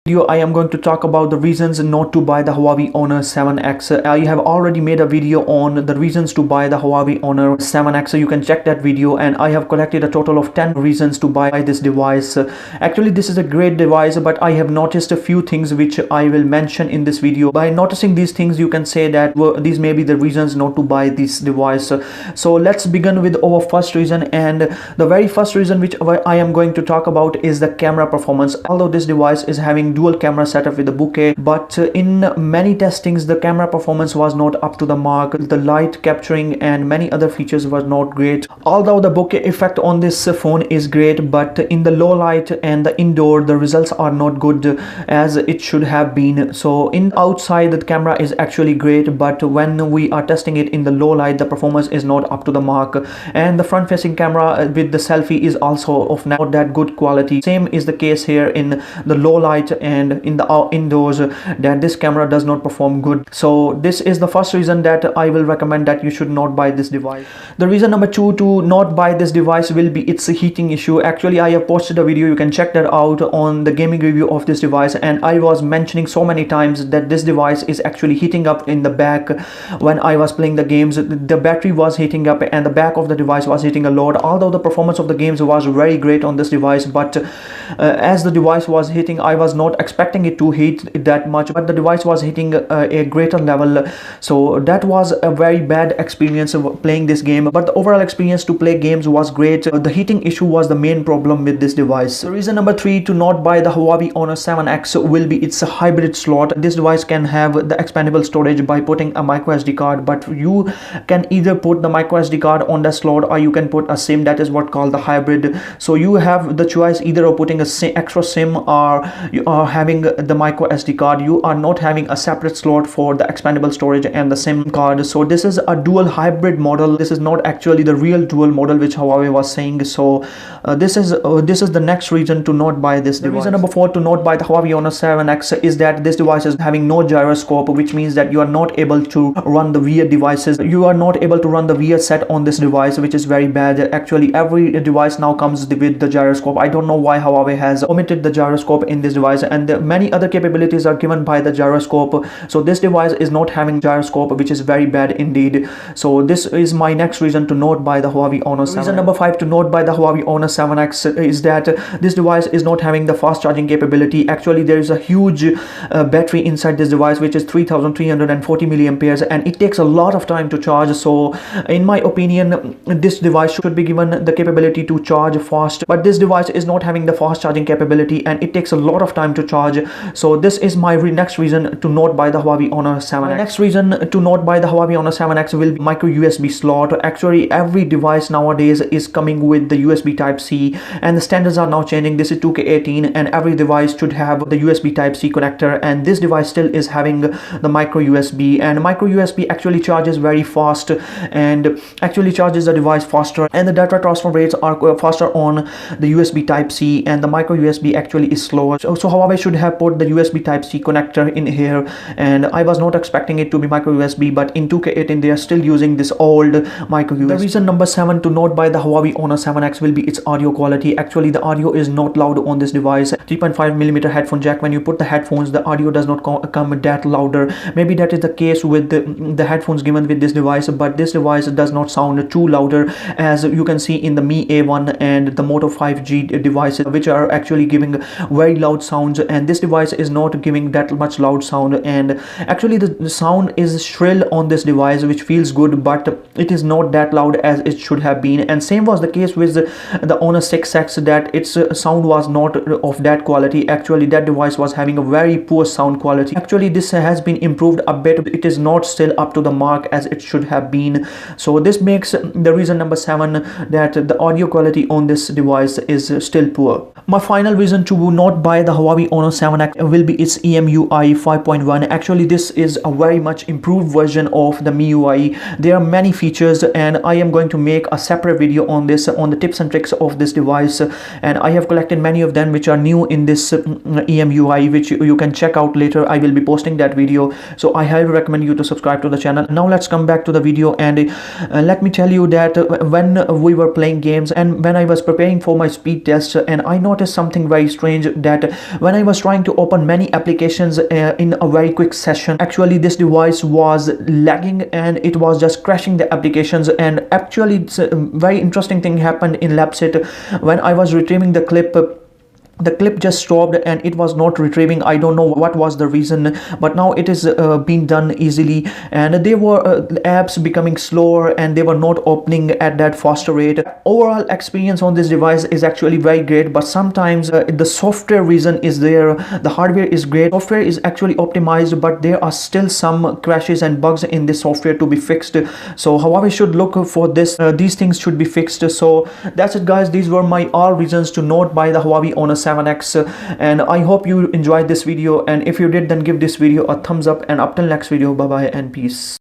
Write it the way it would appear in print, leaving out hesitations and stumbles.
video I am going to talk about the reasons not to buy the Huawei Honor 7X. I have already made a video on the reasons to buy the Huawei Honor 7X. You can check that video, and I have collected a total of 10 reasons to buy this device. Actually, this is a great device, but I have noticed a few things which I will mention in this video. By noticing these things, you can say that these may be the reasons not to buy this device. So let's begin with our first reason, and the very first reason which I am going to talk about is the camera performance. Although this device is having dual camera setup with the bokeh, but in many testings the camera performance was not up to the mark. The light capturing and many other features was not great. Although the bokeh effect on this phone is great, but in the low light and the indoor the results are not good as it should have been. So in outside the camera is actually great, but when we are testing it in the low light the performance is not up to the mark, and the front facing camera with the selfie is also of not that good quality. Same is the case here in the low light and in the indoors, that this camera does not perform good. So this is the first reason that I will recommend that you should not buy this device. The reason number 2 to not buy this device will be its heating issue. Actually, I have posted a video, you can check that out, on the gaming review of this device, and I was mentioning so many times that this device is actually heating up in the back. When I was playing the games, the battery was heating up and the back of the device was heating a lot. Although the performance of the games was very great on this device, but as the device was heating, I was not expecting it to heat that much, but the device was hitting a greater level. So that was a very bad experience of playing this game, but the overall experience to play games was great. The heating issue was the main problem with this device. The reason number 3 to not buy the Huawei Honor 7X will be its hybrid slot. This device can have the expandable storage by putting a micro SD card, but you can either put the micro SD card on the slot or you can put a SIM. That is what called the hybrid. So you have the choice either of putting a extra SIM or you are having the micro SD card. You are not having a separate slot for the expandable storage and the SIM card. So this is a dual hybrid model. This is not actually the real dual model which Huawei was saying. So this is the next reason to not buy this device. Reason number 4 to not buy the Huawei Honor 7X is that this device is having no gyroscope, which means that you are not able to run the VR devices. You are not able to run the VR set on this device, which is very bad. Actually, every device now comes with the gyroscope. I don't know why Huawei has omitted the gyroscope in this device, and many other capabilities are given by the gyroscope. So this device is not having gyroscope, which is very bad indeed. So this is my next reason to not buy the Huawei Honor 7X. Reason number 5 to not buy the Huawei Honor 7X is that this device is not having the fast charging capability. Actually, there is a huge battery inside this device, which is 3340 milliamperes, and it takes a lot of time to charge. So in my opinion, this device should be given the capability to charge fast, but this device is not having the fast charging capability and it takes a lot of time to charge. So this is my next reason to not buy the Huawei Honor 7X. My next reason to not buy the Huawei Honor 7X will be micro USB slot. Actually, every device nowadays is coming with the USB Type-C, and the standards are now changing. This is 2K18 and every device should have the USB Type-C connector, and this device still is having the micro USB, and micro USB actually charges very fast and actually charges the device faster, and the data transfer rates are faster on the USB Type-C, and the micro USB actually is slower. So Huawei should have put the USB Type-C connector in here, and I was not expecting it to be micro USB, but in 2K18 they are still using this old micro USB. The reason number 7 to not buy the Huawei Honor 7X will be its audio quality. Actually, the audio is not loud on this device. 3.5mm headphone jack. When you put the headphones, the audio does not come that louder. Maybe that is the case with the headphones given with this device, but this device does not sound too louder, as you can see in the Mi A1 and the Moto 5G devices, which are actually giving very loud sounds, and this device is not giving that much loud sound. And actually the sound is shrill on this device, which feels good, but it is not that loud as it should have been. And same was the case with the Honor 6X, that its sound was not of that quality. Actually, that device was having a very poor sound quality. Actually, this has been improved a bit. It is not still up to the mark as it should have been. So this makes the reason number 7 that the audio quality on this device is still poor. My final reason to not buy the Huawei Honor 7X will be its EMUI 5.1. Actually, this is a very much improved version of the MIUI. There are many features, and I am going to make a separate video on this, on the tips and tricks of this device, and I have collected many of them which are new in this EMUI, which you can check out later. I will be posting that video, so I highly recommend you to subscribe to the channel. Now let's come back to the video, and let me tell you that when we were playing games and when I was preparing for my speed test, and I noticed something very strange, that when I was trying to open many applications in a very quick session, actually this device was lagging and it was just crashing the applications. And actually it's a very interesting thing happened in LabSit. When I was retrieving the clip just stopped and it was not retrieving. I don't know what was the reason, but now it is being done easily. And there were apps becoming slower and they were not opening at that faster rate. Overall experience on this device is actually very great, but sometimes the software reason is there. The hardware is great, software is actually optimized, but there are still some crashes and bugs in this software to be fixed. So Huawei should look for this. These things should be fixed. So that's it guys, these were my all reasons to not buy the Huawei Honor 7X, and I hope you enjoyed this video, and if you did, then give this video a thumbs up, and up till next video, bye bye and peace.